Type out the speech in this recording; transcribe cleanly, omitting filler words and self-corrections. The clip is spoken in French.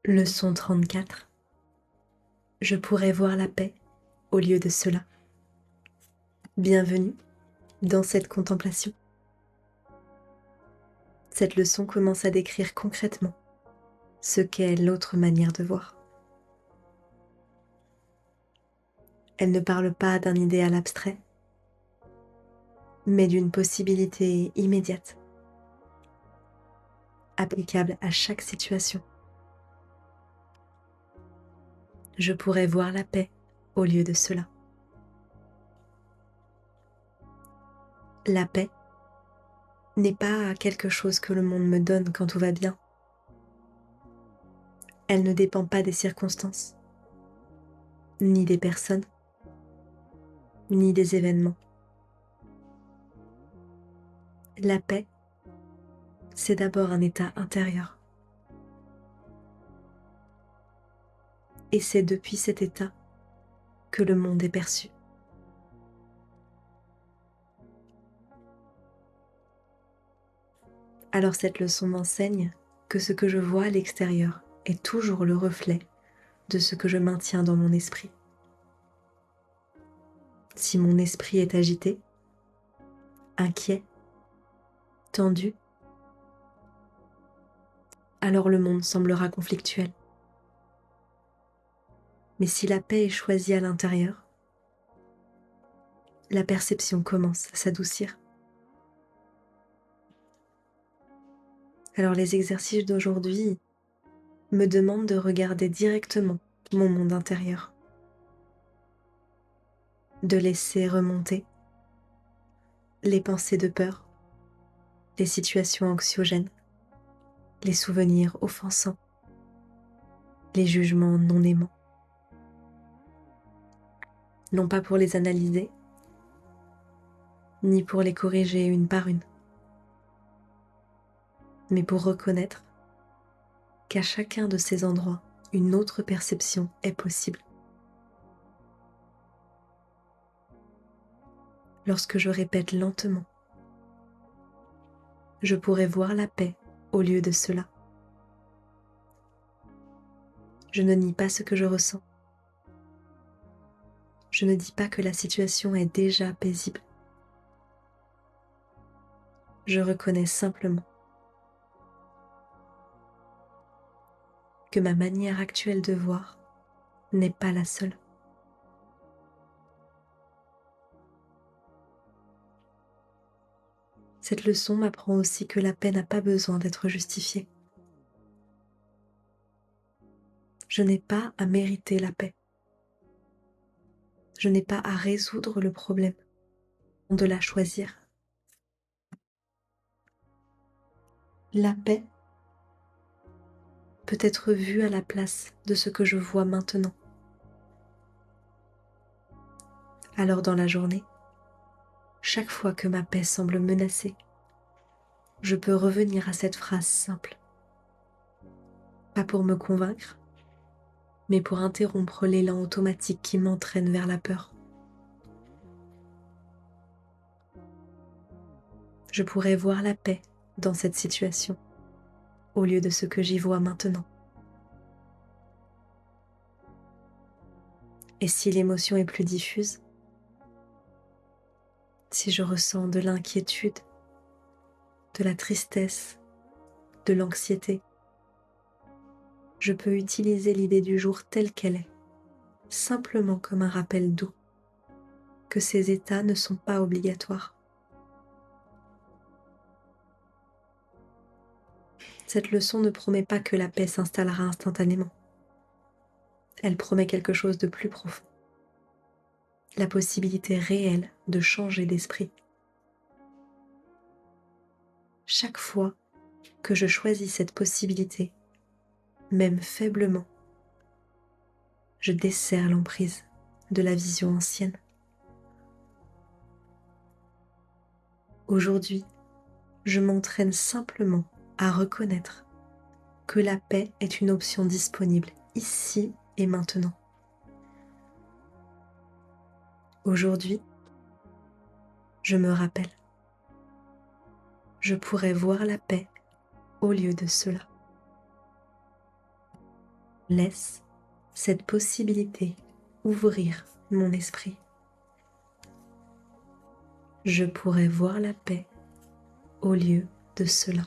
Leçon 34. Je pourrais voir la paix au lieu de cela. Bienvenue dans cette contemplation. Cette leçon commence à décrire concrètement ce qu'est l'autre manière de voir. Elle ne parle pas d'un idéal abstrait, mais d'une possibilité immédiate, applicable à chaque situation. Je pourrais voir la paix au lieu de cela. La paix n'est pas quelque chose que le monde me donne quand tout va bien. Elle ne dépend pas des circonstances, ni des personnes, ni des événements. La paix, c'est d'abord un état intérieur. Et c'est depuis cet état que le monde est perçu. Alors cette leçon m'enseigne que ce que je vois à l'extérieur est toujours le reflet de ce que je maintiens dans mon esprit. Si mon esprit est agité, inquiet, tendu, alors le monde semblera conflictuel. Mais si la paix est choisie à l'intérieur, la perception commence à s'adoucir. Alors les exercices d'aujourd'hui me demandent de regarder directement mon monde intérieur, de laisser remonter les pensées de peur, les situations anxiogènes, les souvenirs offensants, les jugements non aimants. Non pas pour les analyser, ni pour les corriger une par une, mais pour reconnaître qu'à chacun de ces endroits, une autre perception est possible. Lorsque je répète lentement, je pourrais voir la paix au lieu de cela. Je ne nie pas ce que je ressens. Je ne dis pas que la situation est déjà paisible. Je reconnais simplement que ma manière actuelle de voir n'est pas la seule. Cette leçon m'apprend aussi que la paix n'a pas besoin d'être justifiée. Je n'ai pas à mériter la paix. Je n'ai pas à résoudre le problème, de la choisir. La paix peut être vue à la place de ce que je vois maintenant. Alors dans la journée, chaque fois que ma paix semble menacée, je peux revenir à cette phrase simple. Pas pour me convaincre, mais pour interrompre l'élan automatique qui m'entraîne vers la peur. Je pourrais voir la paix dans cette situation, au lieu de ce que j'y vois maintenant. Et si l'émotion est plus diffuse, si je ressens de l'inquiétude, de la tristesse, de l'anxiété, je peux utiliser l'idée du jour telle qu'elle est, simplement comme un rappel doux, que ces états ne sont pas obligatoires. Cette leçon ne promet pas que la paix s'installera instantanément. Elle promet quelque chose de plus profond, la possibilité réelle de changer d'esprit. Chaque fois que je choisis cette possibilité, même faiblement, je desserre l'emprise de la vision ancienne. Aujourd'hui, je m'entraîne simplement à reconnaître que la paix est une option disponible ici et maintenant. Aujourd'hui, je me rappelle, je pourrais voir la paix au lieu de cela. Laisse cette possibilité ouvrir mon esprit. Je pourrais voir la paix au lieu de cela.